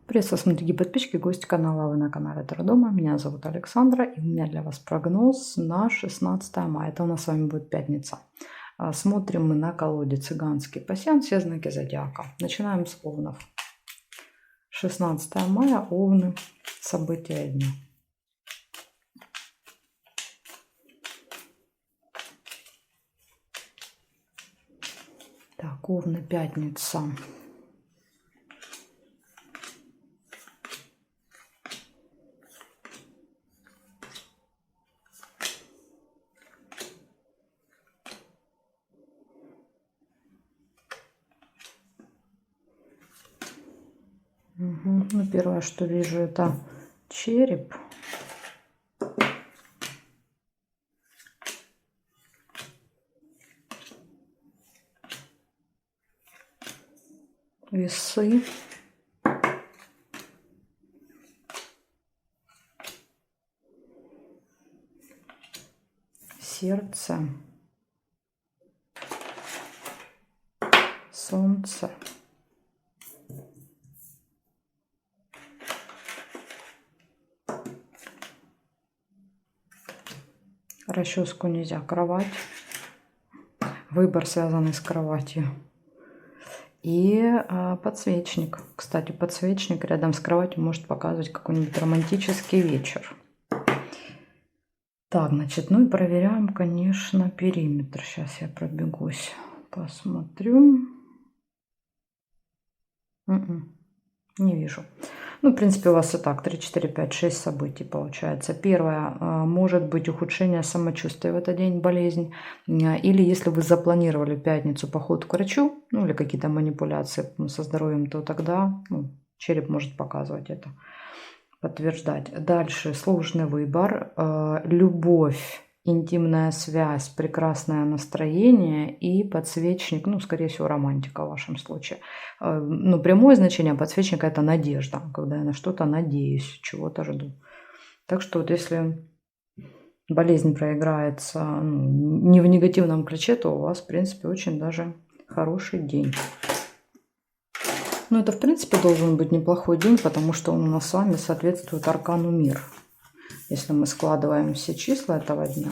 Приветствую, смотрите подписчики, гости канала, вы на канале Таро-дома. Меня зовут Александра, и у меня для вас прогноз на 16 мая. Это у нас с вами будет пятница. Смотрим мы на колоде «Цыганский пасьянс», все знаки зодиака. Начинаем с овнов. 16 мая, овны, события дня. Так, овны, пятница. Ну, первое, что вижу, это череп. Весы. Сердце. Солнце. Расческу нельзя, кровать. Выбор, связанный с кроватью. И подсвечник. Кстати, подсвечник рядом с кроватью может показывать какой-нибудь романтический вечер. Так, значит, ну и проверяем, конечно, периметр. Сейчас я пробегусь, посмотрю. Не вижу. Ну, в принципе, у вас и так 3, 4, 5, 6 событий получается. Первое, может быть ухудшение самочувствия в этот день, болезнь. Или если вы запланировали в пятницу поход к врачу, ну или какие-то манипуляции со здоровьем, то тогда череп может показывать это, подтверждать. Дальше сложный выбор, любовь, интимная связь, прекрасное настроение и подсвечник, ну, скорее всего, романтика в вашем случае. Ну, прямое значение подсвечника – это надежда, когда я на что-то надеюсь, чего-то жду. Так что вот если болезнь проиграется не в негативном ключе, то у вас, в принципе, очень даже хороший день. Ну, это, в принципе, должен быть неплохой день, потому что он у нас с вами соответствует аркану мир. Если мы складываем все числа этого дня.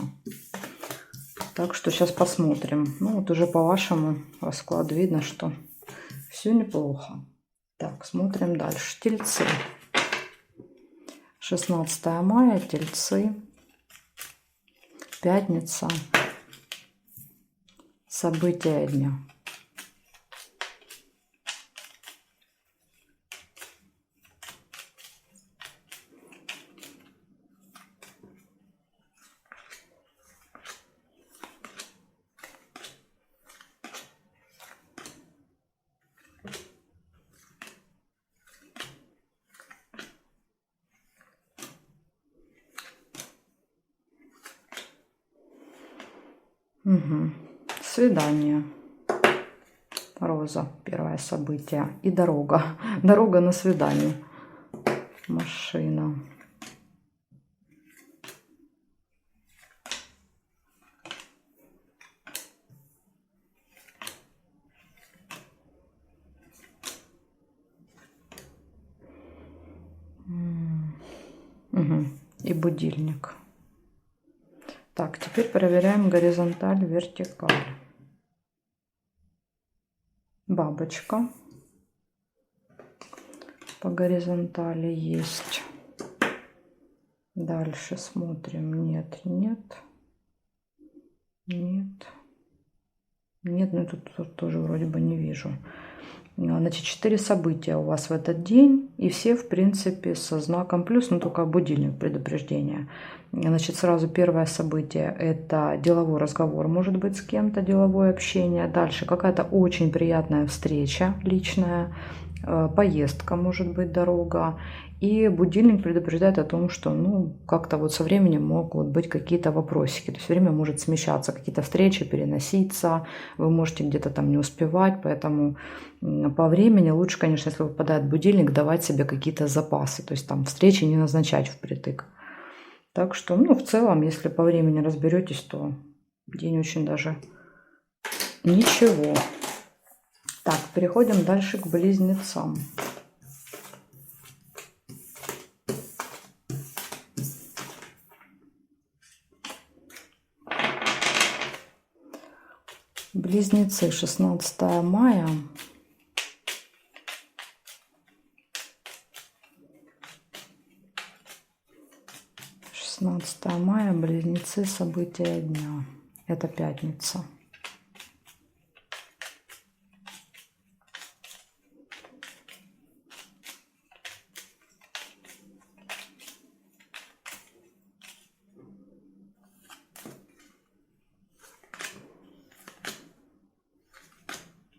Так что сейчас посмотрим. Ну вот уже по вашему раскладу видно, что все неплохо. Так, смотрим дальше. Тельцы. 16 мая, тельцы. Пятница. События дня. Свидание. Роза. Первое событие. И дорога. Дорога на свидание. Машина. И будильник. Так, теперь проверяем горизонталь, вертикаль. Бабочка. По горизонтали есть. Дальше смотрим. Нет, нет. Нет. Нет, ну тут тоже вроде бы не вижу. Значит, 4 события у вас в этот день, и все, в принципе, со знаком плюс, но только будильник, предупреждение. Значит, сразу первое событие – это деловой разговор, может быть, с кем-то, деловое общение. Дальше какая-то очень приятная встреча личная, поездка, может быть, дорога. И будильник предупреждает о том, что, как-то вот со временем могут быть какие-то вопросики. То есть время может смещаться, какие-то встречи переноситься, вы можете где-то там не успевать, поэтому по времени лучше, конечно, если выпадает будильник, давать себе какие-то запасы, то есть там встречи не назначать впритык. Так что, в целом, если по времени разберетесь, то день очень даже ничего. Так, переходим дальше к близнецам. Близнецы, 16 мая. Мая, Близнецы, события дня. Это пятница.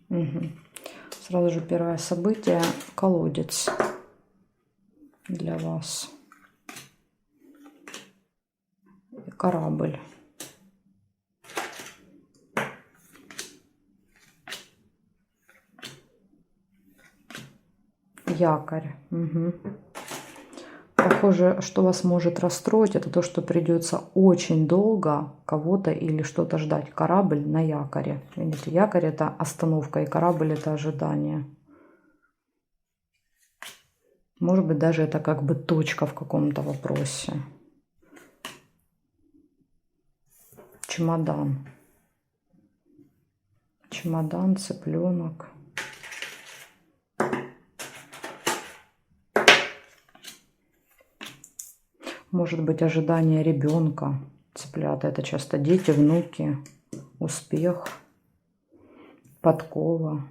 Угу. Сразу же первое событие. Колодец для вас. Корабль. Якорь. Угу. Похоже, что вас может расстроить, это то, что придется очень долго кого-то или что-то ждать. Корабль на якоре. Видите, якорь — это остановка, и корабль — это ожидание. Может быть, даже это как бы точка в каком-то вопросе. Чемодан. Чемодан, цыпленок. Может быть, ожидание ребенка. Цыплята — это часто дети, внуки, успех, подкова.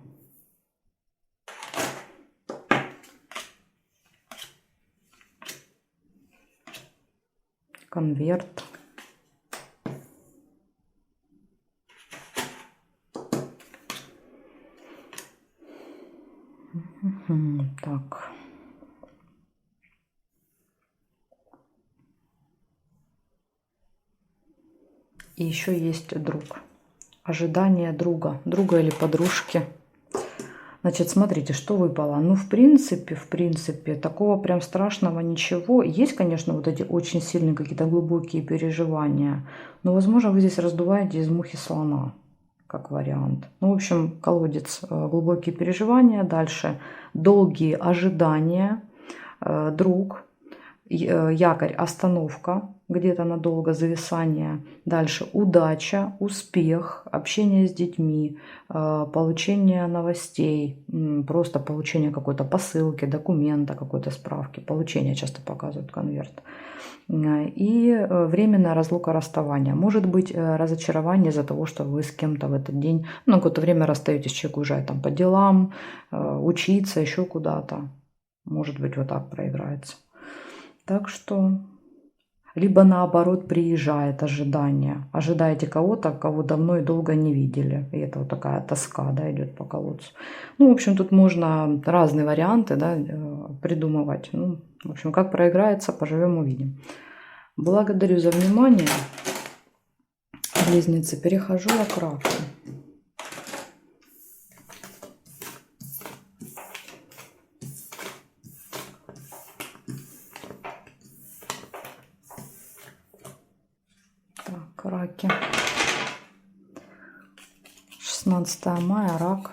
Конверт. Так. И еще есть друг. Ожидание друга. Друга или подружки. Значит, смотрите, что выпало. Ну, в принципе, такого прям страшного ничего. Есть, конечно, вот эти очень сильные какие-то глубокие переживания. Но, возможно, вы здесь раздуваете из мухи слона, как вариант. Ну, в общем, колодец, глубокие переживания. Дальше долгие ожидания, друг, якорь, остановка, где-то надолго, зависание. Дальше удача, успех, общение с детьми, получение новостей, просто получение какой-то посылки, документа, какой-то справки. Получение часто показывают конверт. И временная разлука, расставание. Может быть разочарование из-за того, что вы с кем-то в этот день, ну, какое-то время расстаетесь, человек уезжает там по делам, учиться, еще куда-то. Может быть, вот так проиграется. Так что, либо наоборот приезжает ожидание. Ожидаете кого-то, кого давно и долго не видели. И это вот такая тоска, да, идет по колодцу. Ну, в общем, тут можно разные варианты, да, придумывать. Ну, в общем, как проиграется, поживем, увидим. Благодарю за внимание. Близнецы, перехожу я к раку. Так, раки. 16 мая, рак.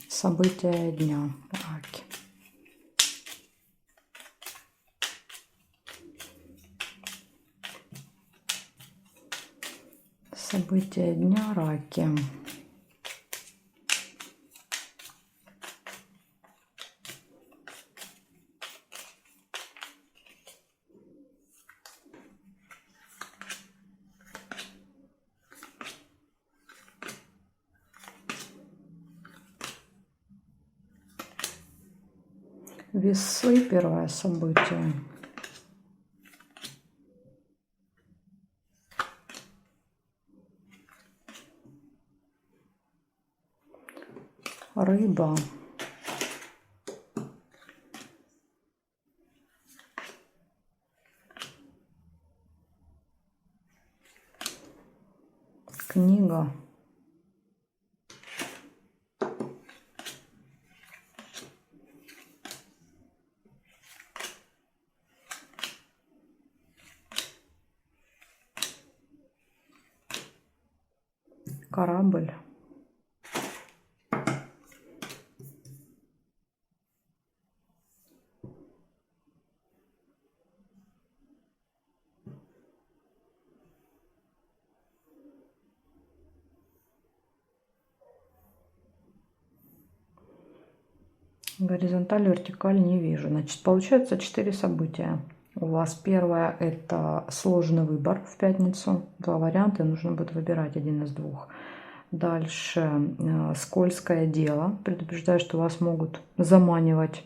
События дня. Раки. События дня, раки. Весы, первое событие. Рыба. Книга. Корабль. Горизонталь, вертикаль не вижу. Значит, получается 4 события. У вас первое — это сложный выбор в пятницу. 2 варианта, нужно будет выбирать один из двух. Дальше скользкое дело. Предупреждаю, что вас могут заманивать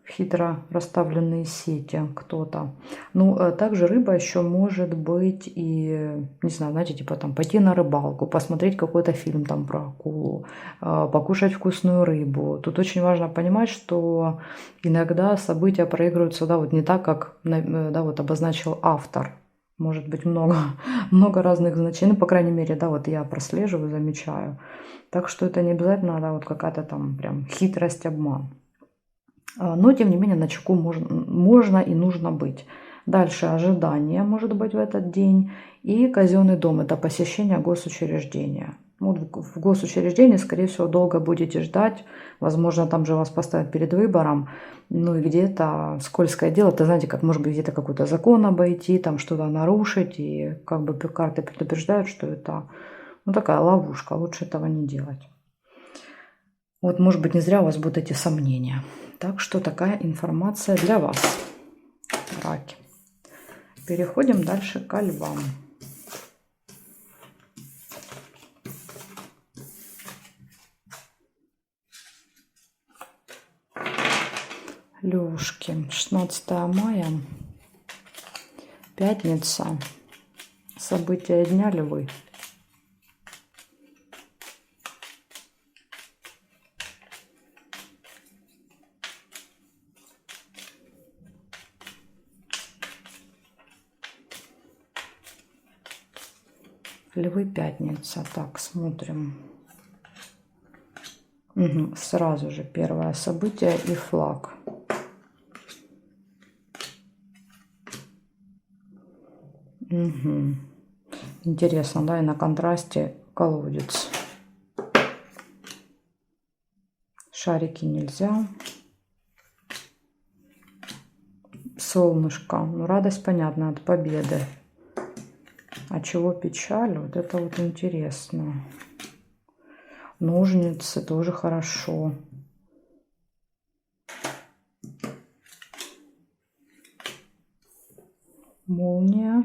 в хитро расставленные сети кто-то. Ну, также рыба еще может быть и, не знаю, знаете, типа там пойти на рыбалку, посмотреть какой-то фильм там про акулу, покушать вкусную рыбу. Тут очень важно понимать, что иногда события проигрываются, да, вот не так, как, да, вот обозначил автор. Может быть много, много разных значений, ну, по крайней мере, да, вот я прослеживаю, замечаю. Так что это не обязательно, да, вот какая-то там прям хитрость, обман. Но, тем не менее, начеку можно и нужно быть. Дальше ожидание может быть в этот день. И казенный дом — это посещение госучреждения. Вот в госучреждении, скорее всего, долго будете ждать. Возможно, там же вас поставят перед выбором. Ну и где-то скользкое дело. Это, знаете, как может быть где-то какой-то закон обойти, там что-то нарушить. И как бы карты предупреждают, что это, ну, такая ловушка. Лучше этого не делать. Вот, может быть, не зря у вас будут эти сомнения. Так что такая информация для вас, раки. Переходим дальше ко львам. Левушки, 16 мая, пятница, события дня, львы. Львы, пятница. Так, смотрим. Угу, сразу же первое событие и флаг. Угу. Интересно, да, и на контрасте колодец. Шарики нельзя. Солнышко. Ну, радость, понятно, от победы. А чего печаль? Вот это вот интересно. Ножницы тоже хорошо. Молния.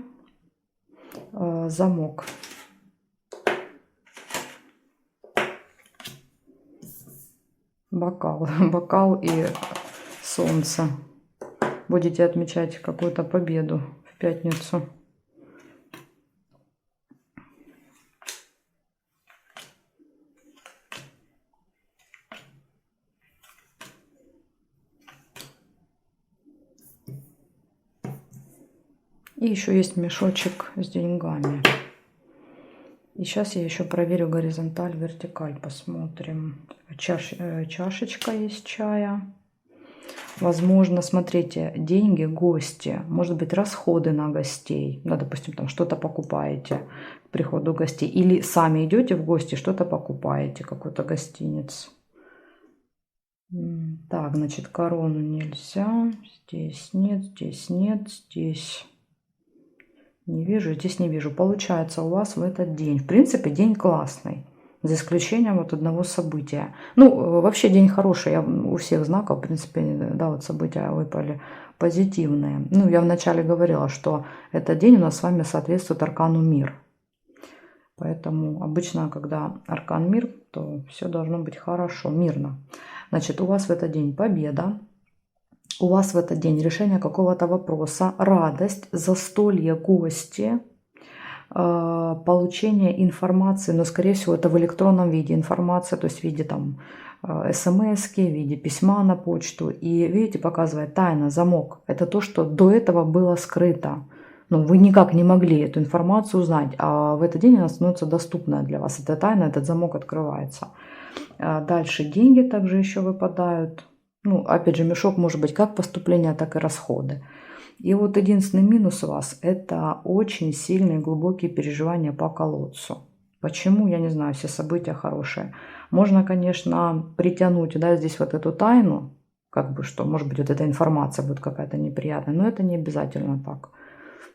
Замок. Бокал. Бокал и солнце. Будете отмечать какую-то победу в пятницу. И еще есть мешочек с деньгами. И сейчас я еще проверю горизонталь, вертикаль, посмотрим. Чашечка есть чая. Возможно, смотрите, деньги, гости, может быть, расходы на гостей. Да, допустим, там что-то покупаете к приходу гостей. Или сами идете в гости, что-то покупаете, какой-то гостиниц. Так, значит, корону нельзя. Здесь нет, здесь нет, здесь не вижу, здесь не вижу. Получается, у вас в этот день, в принципе, день классный. За исключением вот одного события. Ну, вообще день хороший. У всех знаков, в принципе, да, вот события выпали позитивные. Ну, я вначале говорила, что этот день у нас с вами соответствует аркану мир. Поэтому обычно, когда аркан мир, то все должно быть хорошо, мирно. Значит, у вас в этот день победа. У вас в этот день решение какого-то вопроса, радость, застолье, гости, получение информации, но, скорее всего, это в электронном виде информация, то есть в виде там смс-ки, в виде письма на почту. И, видите, показывает тайна, замок. Это то, что до этого было скрыто. Ну, вы никак не могли эту информацию узнать, а в этот день она становится доступна для вас. Это тайна, этот замок открывается. Дальше деньги также еще выпадают. Ну, опять же, мешок может быть как поступления, так и расходы. И вот единственный минус у вас — это очень сильные глубокие переживания по колодцу. Почему? Я не знаю, все события хорошие. Можно, конечно, притянуть, да, здесь вот эту тайну, как бы что, может быть, вот эта информация будет какая-то неприятная, но это не обязательно так.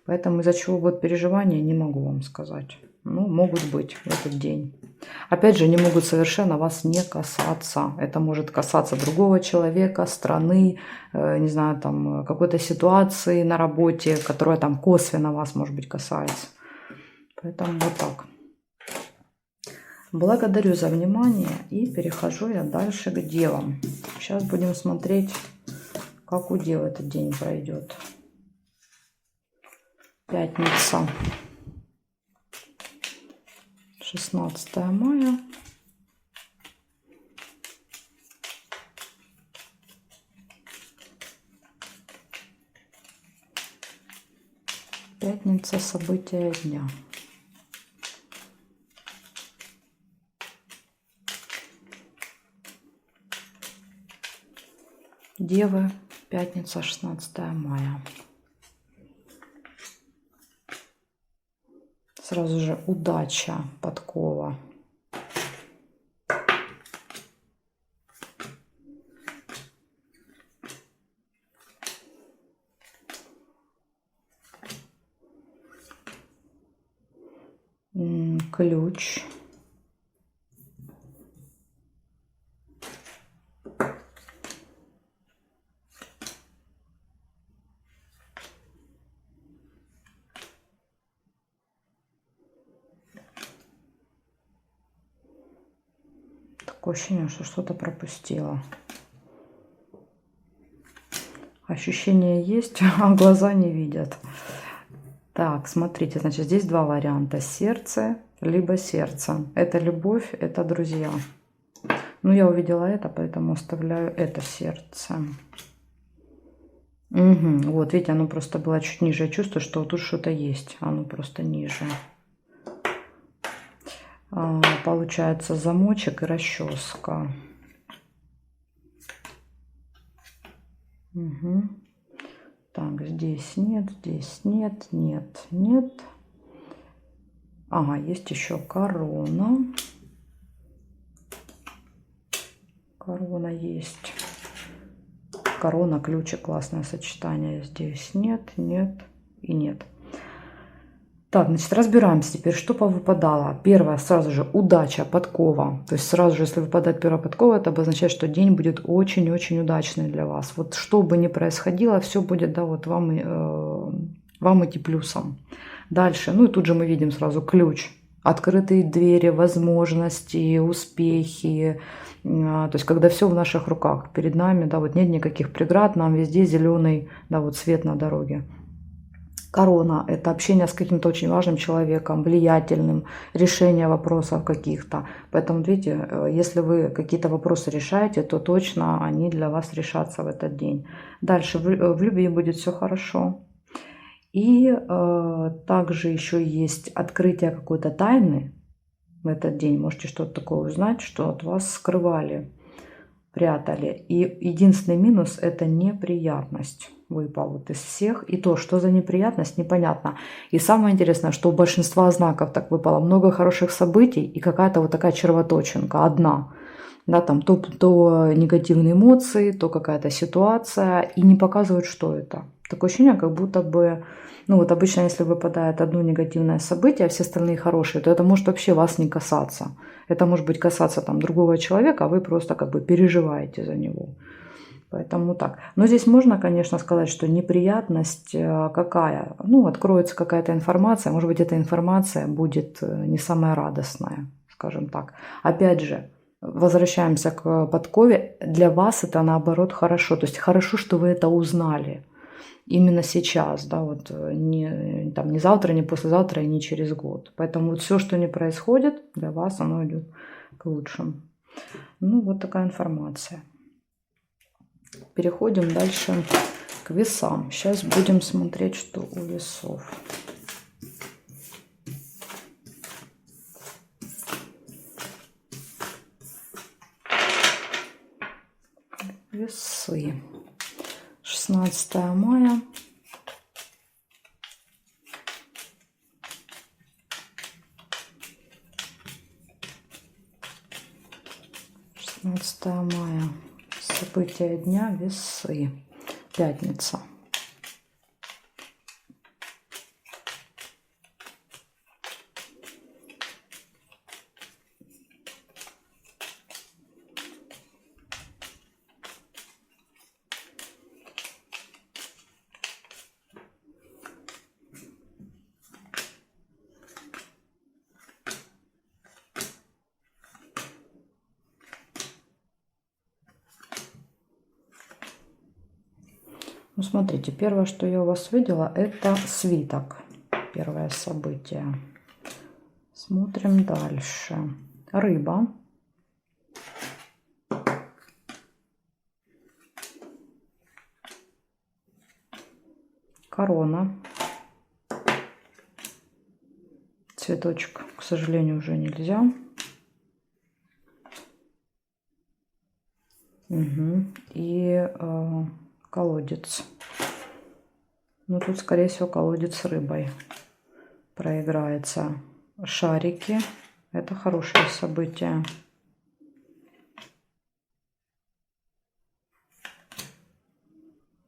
Поэтому из-за чего будут переживания, не могу вам сказать. Ну, могут быть в этот день. Опять же, они могут совершенно вас не касаться. Это может касаться другого человека, страны, не знаю, там какой-то ситуации на работе, которая там косвенно вас, может быть, касается. Поэтому вот так. Благодарю за внимание и перехожу я дальше к девам. Сейчас будем смотреть, как у дев этот день пройдет. Пятница, 16 мая. Пятница, события дня. Девы, пятница, 16 мая. Сразу же удача, подкова. Ключ. Такое ощущение, что что-то пропустила. Ощущения есть, а глаза не видят. Так, смотрите, значит, здесь два варианта. Сердце, либо сердце. Это любовь, это друзья. Ну, я увидела это, поэтому оставляю это сердце. Угу. Вот, видите, оно просто было чуть ниже. Я чувствую, что тут что-то есть. Оно просто ниже. Получается замочек и расческа. Угу. Так, здесь нет, нет. Ага, есть еще корона. Корона есть. Корона, ключик, классное сочетание. Здесь нет и нет. Так, значит, разбираемся теперь, что повыпадало. Первое, сразу же, удача, подкова. То есть сразу же, если выпадает первая подкова, это обозначает, что день будет очень-очень удачный для вас. Вот что бы ни происходило, все будет, да, вот вам идти плюсом. Дальше, ну и тут же мы видим сразу ключ. Открытые двери, возможности, успехи. То есть, когда все в наших руках, перед нами, да, вот нет никаких преград, нам везде зеленый, да, вот свет на дороге. Корона – это общение с каким-то очень важным человеком, влиятельным, решение вопросов каких-то. Поэтому, видите, если вы какие-то вопросы решаете, то точно они для вас решатся в этот день. Дальше в любви будет все хорошо. И также еще есть открытие какой-то тайны в этот день. Можете что-то такое узнать, что от вас скрывали, прятали. И единственный минус – это неприятность. Выпал вот из всех. И то, что за неприятность, непонятно. И самое интересное, что у большинства знаков так выпало много хороших событий и какая-то вот такая червоточинка одна. Да, там то негативные эмоции, то какая-то ситуация. И не показывают, что это. Такое ощущение, как будто бы... Ну вот обычно, если выпадает одно негативное событие, а все остальные хорошие, то это может вообще вас не касаться. Это может быть касаться там другого человека, а вы просто как бы переживаете за него. Поэтому так. Но здесь можно, конечно, сказать, что неприятность какая? Ну, откроется какая-то информация. Может быть, эта информация будет не самая радостная, скажем так. Опять же, возвращаемся к подкове. Для вас это, наоборот, хорошо. То есть хорошо, что вы это узнали. Именно сейчас, да, вот не завтра, не послезавтра и не через год. Поэтому вот все, что не происходит, для вас оно идет к лучшему. Ну, вот такая информация. Переходим дальше к весам. Сейчас будем смотреть, что у весов. Весы. 16 мая. Мая. События дня, весы. Пятница. Ну, смотрите, первое, что я у вас видела, это свиток. Первое событие. Смотрим дальше. Рыба. Корона. Цветочек, к сожалению, уже нельзя. Угу. И колодец. Ну, тут, скорее всего, колодец с рыбой проиграется. Шарики. Это хорошее событие.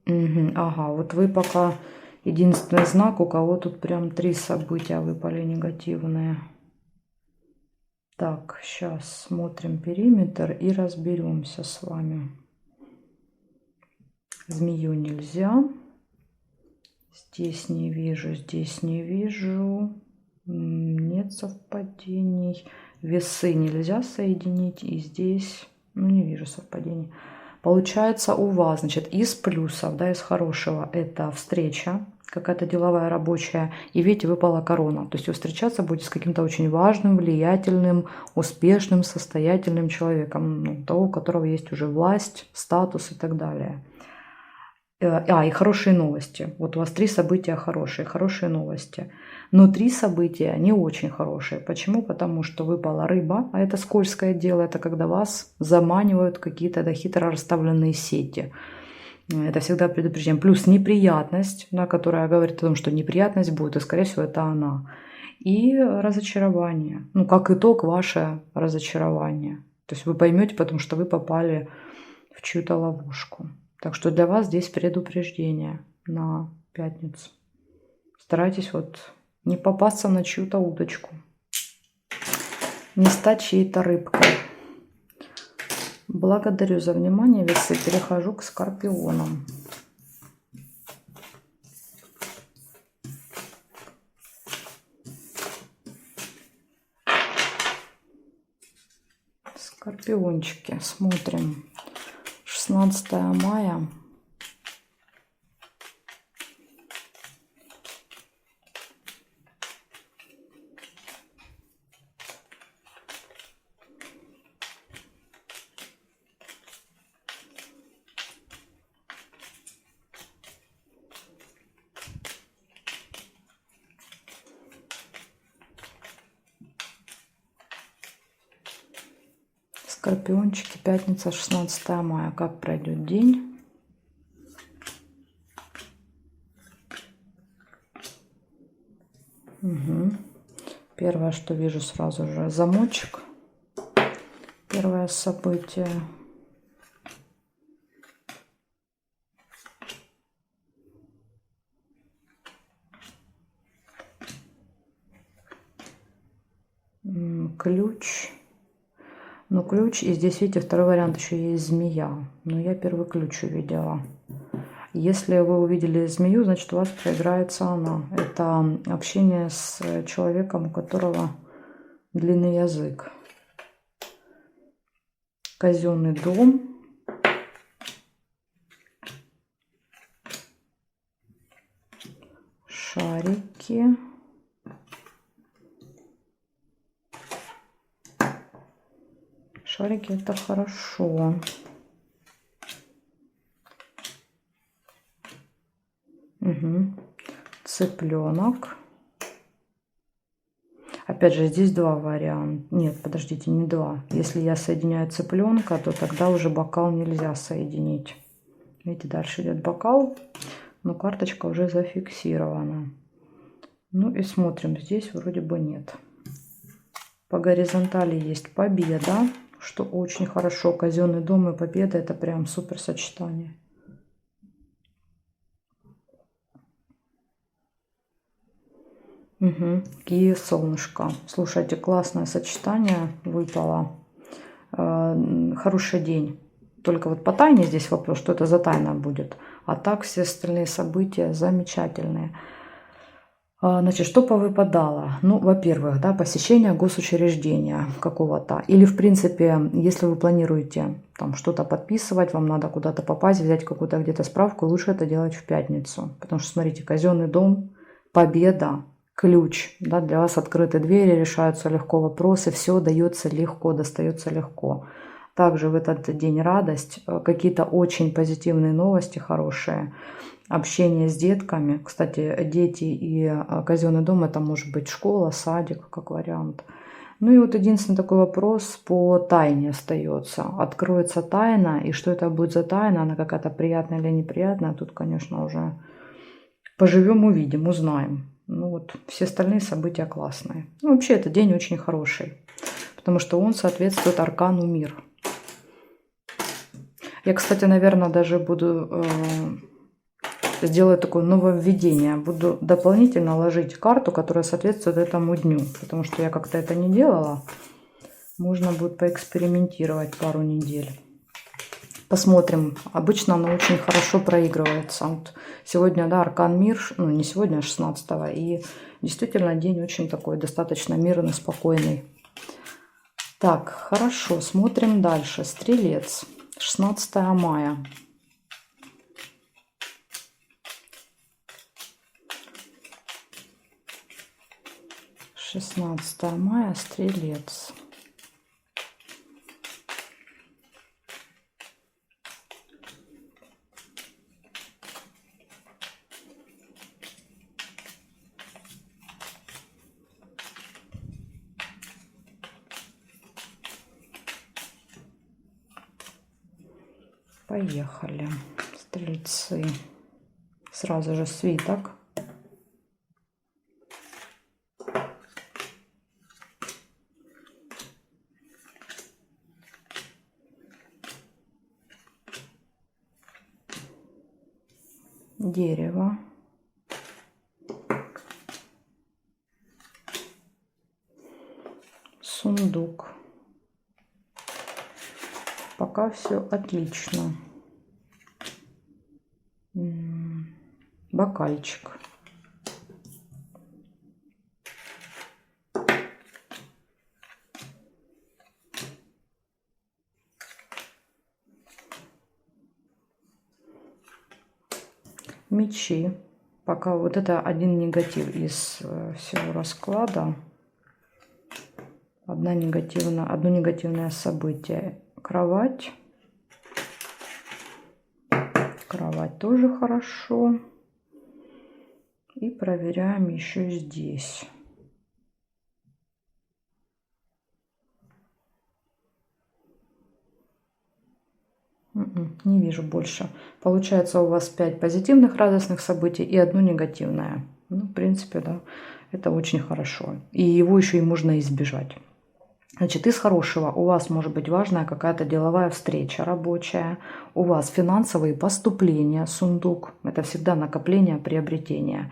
Угу. Ага, вот вы пока единственный знак, у кого тут прям 3 события выпали негативные. Так, сейчас смотрим периметр и разберемся с вами. Змею нельзя. Здесь не вижу, здесь не вижу. Нет совпадений. Весы нельзя соединить. И здесь, ну, не вижу совпадений. Получается у вас, значит, из плюсов, да, из хорошего, это встреча, какая-то деловая, рабочая. И видите, выпала корона. То есть вы встречаться будете с каким-то очень важным, влиятельным, успешным, состоятельным человеком. Ну, того, у которого есть уже власть, статус и так далее. И хорошие новости. Вот у вас 3 события хорошие новости. Но 3 события не очень хорошие. Почему? Потому что выпала рыба, а это скользкое дело. Это когда вас заманивают какие-то хитро расставленные сети. Это всегда предупреждение. Плюс неприятность, да, которая говорит о том, что неприятность будет, и, скорее всего, это она. И разочарование. Ну, как итог, ваше разочарование. То есть вы поймете, потому что вы попали в чью-то ловушку. Так что для вас здесь предупреждение на пятницу. Старайтесь вот не попасться на чью-то удочку. Не стать чьей-то рыбкой. Благодарю за внимание, весы. Перехожу к скорпионам. Скорпиончики. Смотрим. 16 мая. Скорпиончики, пятница, 16 мая. Как пройдет день? Угу. Первое, что вижу сразу же, замочек. Первое событие. Ключ. Ну, ключ, и здесь, видите, второй вариант еще есть змея. Но я первый ключ увидела. Если вы увидели змею, значит, у вас проиграется она. Это общение с человеком, у которого длинный язык. Казенный дом. Шарики. Шарики — это хорошо. Угу. Цыпленок. Опять же, здесь 2 варианта. Нет, подождите, не 2. Если я соединяю цыпленка, то тогда уже бокал нельзя соединить. Видите, дальше идет бокал, но карточка уже зафиксирована. Ну и смотрим, здесь вроде бы нет. По горизонтали есть победа, что очень хорошо. Казенный дом и победа — это прям супер сочетание. Угу. И солнышко. Слушайте, классное сочетание выпало. Хороший день. Только вот по тайне здесь вопрос, что это за тайна будет. А так все остальные события замечательные. Значит, что повыпадало? Ну, во-первых, да, посещение госучреждения какого-то. Или, в принципе, если вы планируете там что-то подписывать, вам надо куда-то попасть, взять какую-то где-то справку, лучше это делать в пятницу. Потому что, смотрите, казенный дом, победа, ключ, да, для вас открыты двери, решаются легко вопросы, все дается легко, достается легко. Также в этот день радость, какие-то очень позитивные новости, хорошие. Общение с детками. Кстати, дети и казенный дом — это может быть школа, садик, как вариант. Ну и вот единственный такой вопрос по тайне остается. Откроется тайна, и что это будет за тайна, она какая-то приятная или неприятная, тут, конечно, уже поживем, увидим, узнаем. Ну вот, все остальные события классные. Ну, вообще, этот день очень хороший, потому что он соответствует аркану мир. Я, кстати, наверное, даже буду... сделаю такое нововведение. Буду дополнительно ложить карту, которая соответствует этому дню. Потому что я как-то это не делала. Можно будет поэкспериментировать пару недель. Посмотрим. Обычно она очень хорошо проигрывается. Вот сегодня, да, аркан мир. Ну, не сегодня, а 16-го. И действительно день очень такой, достаточно мирный, спокойный. Так, хорошо. Смотрим дальше. Стрелец. 16 мая. 16 мая, Стрелец. Поехали, стрельцы. Сразу же свиток. Дерево. Сундук. Пока все отлично. Бокальчик. Мечи. Пока вот это один негатив из всего расклада. Одно негативное событие. Кровать. Кровать тоже хорошо. И проверяем еще здесь. Не вижу больше. Получается у вас 5 позитивных радостных событий и одно негативное. Ну, в принципе, да, это очень хорошо. И его еще и можно избежать. Значит, из хорошего у вас может быть важная какая-то деловая встреча рабочая, у вас финансовые поступления, сундук, это всегда накопление, приобретение,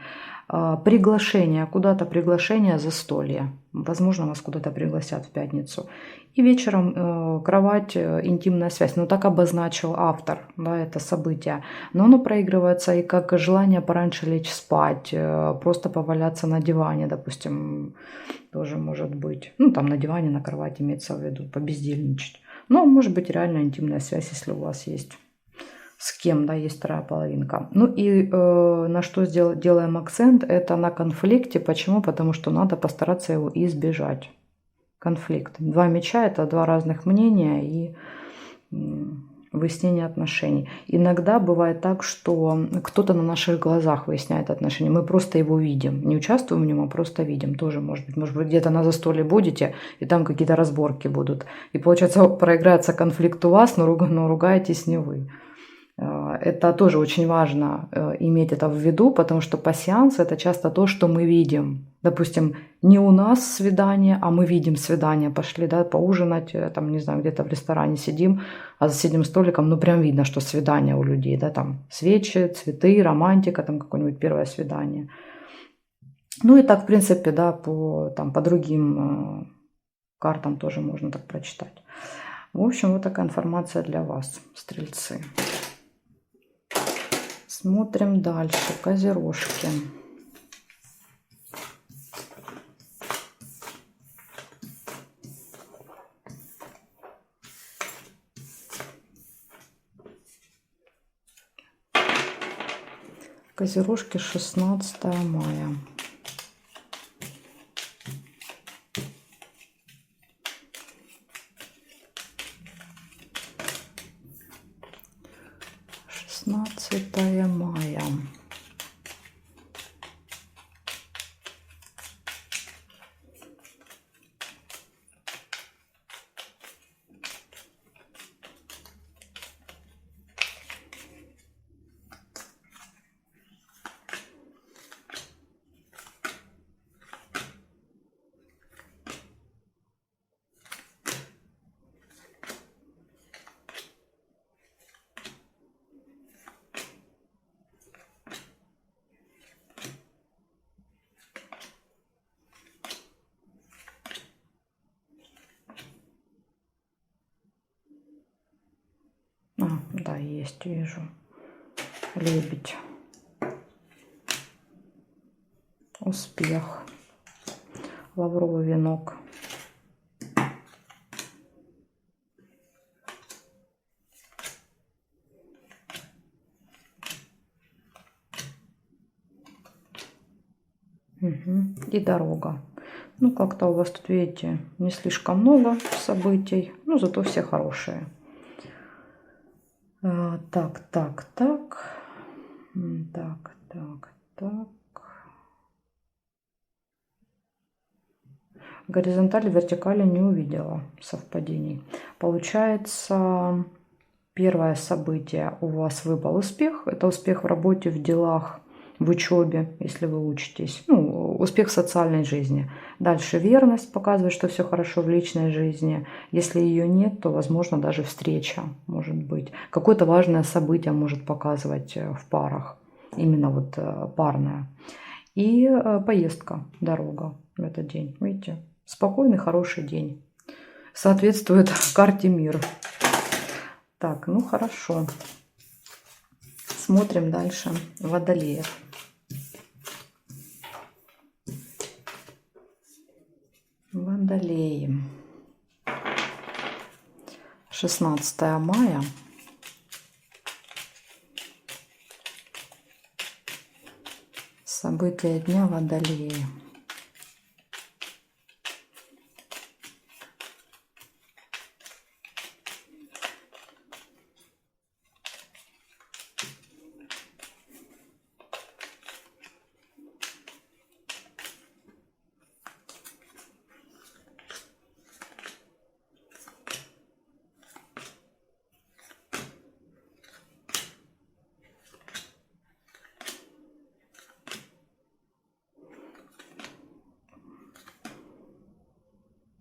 приглашение, куда-то приглашение, застолье, возможно, вас куда-то пригласят в пятницу. И вечером кровать, интимная связь. Ну, так обозначил автор, да, это событие. Но оно проигрывается и как желание пораньше лечь спать, просто поваляться на диване, допустим, тоже может быть. Ну, там на диване, на кровати имеется в виду, побездельничать. Но может быть реально интимная связь, если у вас есть с кем, да, есть вторая половинка. Ну и на что делаем акцент, это на конфликте. Почему? Потому что надо постараться его избежать. Конфликт. 2 меча — это 2 разных мнения и выяснение отношений. Иногда бывает так, что кто-то на наших глазах выясняет отношения. Мы просто его видим. Не участвуем в нем, а просто видим. Тоже может быть. Может быть, где-то на застолье будете, и там какие-то разборки будут. И получается, проиграется конфликт у вас, но ругаетесь не вы. Это тоже очень важно иметь это в виду, потому что пассианс — это часто то, что мы видим. Допустим, не у нас свидание, а мы видим свидание. Пошли, да, поужинать, там, не знаю, где-то в ресторане сидим, а за соседним столиком, ну, прям видно, что свидание у людей, да, там свечи, цветы, романтика, там какое-нибудь первое свидание. Ну и так, в принципе, да, по другим картам тоже можно так прочитать. В общем, вот такая информация для вас, стрельцы. Смотрим дальше. Козерожки. Козерожки, 16 мая. Шестнадцатое мая. Да, есть, вижу. Лебедь. Успех. Лавровый венок. И дорога. Ну, как-то у вас тут, видите, не слишком много событий, но зато все хорошие. Так. Горизонтали, вертикали не увидела совпадений. Получается, первое событие у вас выпал успех. Это успех в работе, в делах, в учебе, если вы учитесь. Ну, успех в социальной жизни. Дальше верность показывает, что все хорошо в личной жизни. Если ее нет, то, возможно, даже встреча может быть. Какое-то важное событие может показывать в парах. Именно вот парное. И поездка, дорога в этот день. Видите? Спокойный, хороший день. Соответствует карте мира. Так, ну хорошо. Смотрим дальше. Водолеев. Водолеи. 16 мая. События дня Водолеи.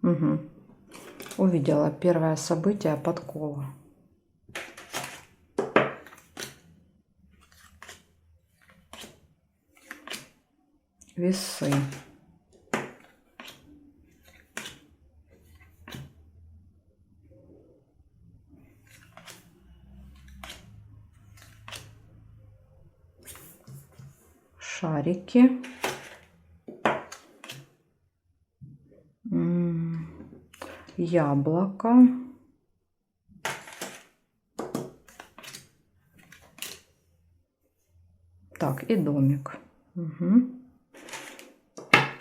Угу. Увидела первое событие подкова. Весы. Шарики. Яблоко. Так, и домик. Угу.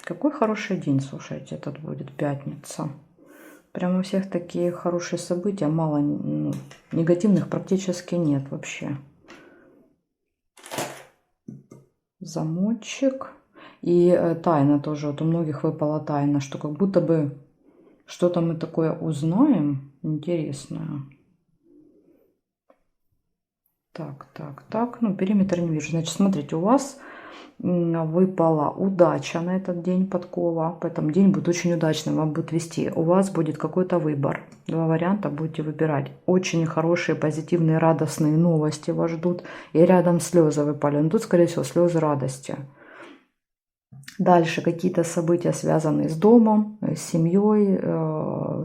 Какой хороший день, слушайте, этот будет, пятница. Прям у всех такие хорошие события, мало, ну, негативных практически нет вообще. Замочек. И тайна тоже, вот у многих выпала тайна, что как будто бы что-то мы такое узнаем интересное. Так. Ну, периметр не вижу. Значит, смотрите, у вас выпала удача на этот день, подкова. Поэтому день будет очень удачным, вам будет вести. У вас будет какой-то выбор. Два варианта будете выбирать. Очень хорошие, позитивные, радостные новости вас ждут. И рядом слезы выпали. Но тут, скорее всего, слезы радости. Дальше какие-то события, связанные с домом, с семьей,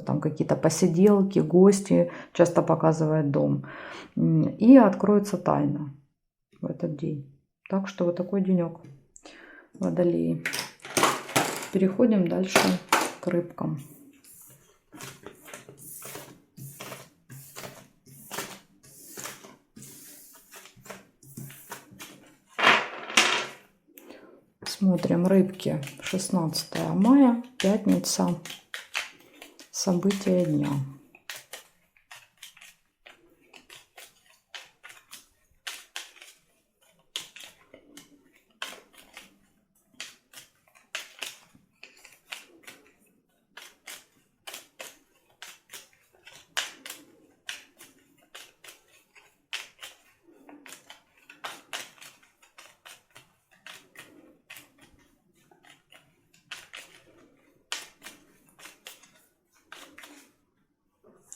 там какие-то посиделки, гости, часто показывает дом. И откроется тайна в этот день. Так что вот такой денек, Водолеи. Переходим дальше к рыбкам. Смотрим, рыбки, 16 мая, пятница, события дня.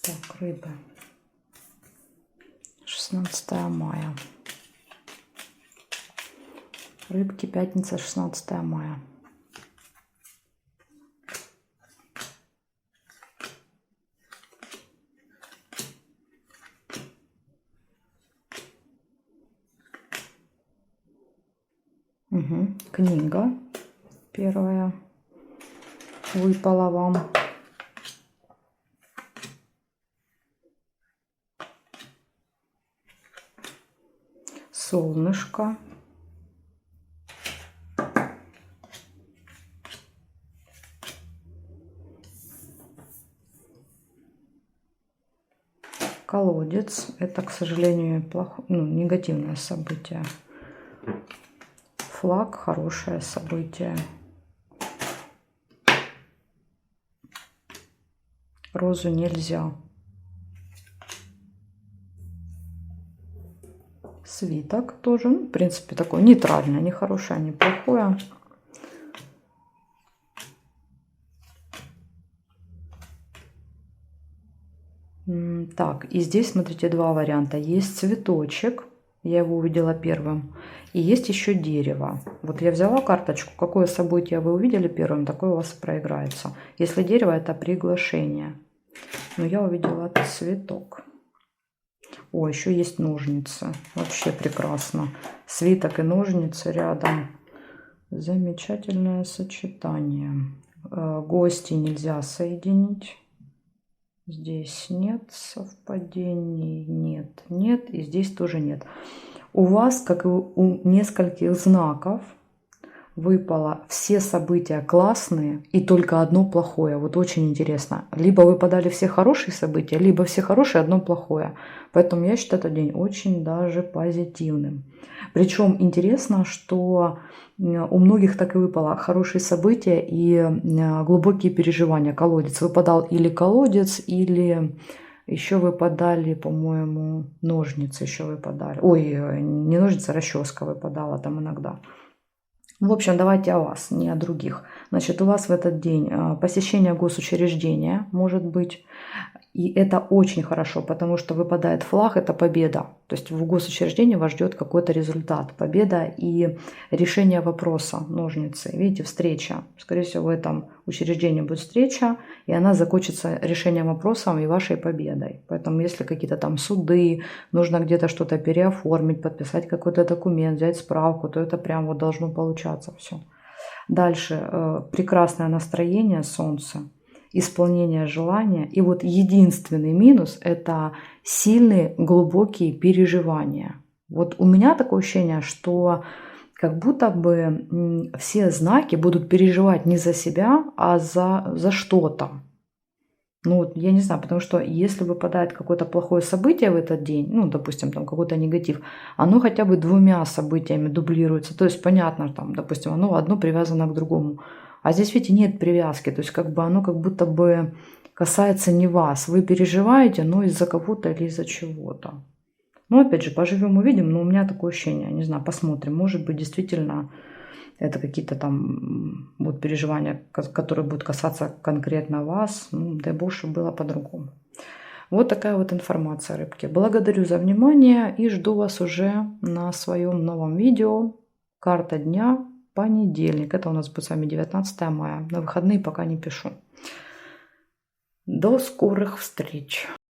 Так, рыбы. 16 мая. Рыбки, пятница, 16 мая. Угу. Книга первая выпала вам. Солнышко. Колодец. Это, к сожалению, негативное событие. Флаг. Хорошее событие. Розу нельзя. Свиток тоже, в принципе, такое нейтральное, не хорошее, не плохое. Так, и здесь, смотрите, два варианта. Есть цветочек, я его увидела первым, и есть еще дерево. Вот я взяла карточку, какое событие вы увидели первым, такое у вас проиграется. Если дерево, это приглашение. Но я увидела цветок. О, еще есть ножницы. Вообще прекрасно. Свиток и ножницы рядом. Замечательное сочетание. Гости нельзя соединить. Здесь нет совпадений. Нет. И здесь тоже нет. У вас, как и у нескольких знаков, выпало все события классные и только одно плохое. Вот очень интересно. Либо выпадали все хорошие события, либо все хорошие, одно плохое. Поэтому я считаю этот день очень даже позитивным. Причем интересно, что у многих так и выпало хорошие события и глубокие переживания. Колодец. Выпадал или колодец, или еще выпадали, по-моему, ножницы еще выпадали. Ой, не ножницы, расческа выпадала там иногда. Ну, в общем, давайте о вас, не о других. Значит, у вас в этот день посещение госучреждения может быть. И это очень хорошо, потому что выпадает флаг, это победа. То есть в госучреждении вас ждет какой-то результат. Победа и решение вопроса, ножницы. Видите, встреча. Скорее всего, в этом учреждении будет встреча, и она закончится решением вопроса и вашей победой. Поэтому если какие-то там суды, нужно где-то что-то переоформить, подписать какой-то документ, взять справку, то это прям вот должно получаться все. Дальше прекрасное настроение, солнце. Исполнение желания. И вот единственный минус – это сильные глубокие переживания. Вот у меня такое ощущение, что как будто бы все знаки будут переживать не за себя, а за что-то. Ну вот, я не знаю, потому что если выпадает какое-то плохое событие в этот день, ну, допустим, там какой-то негатив, оно хотя бы двумя событиями дублируется. То есть понятно, там, допустим, оно одно привязано к другому. А здесь, видите, нет привязки, то есть как бы оно как будто бы касается не вас. Вы переживаете, но из-за кого-то или из-за чего-то. Ну, опять же, поживем, увидим, но у меня такое ощущение, не знаю, посмотрим. Может быть, действительно, это какие-то там вот переживания, которые будут касаться конкретно вас. Ну, дай бог, чтобы было по-другому. Вот такая вот информация, рыбки. Благодарю за внимание и жду вас уже на своем новом видео. Карта дня. Понедельник. Это у нас будет с вами 19 мая. На выходные пока не пишу. До скорых встреч!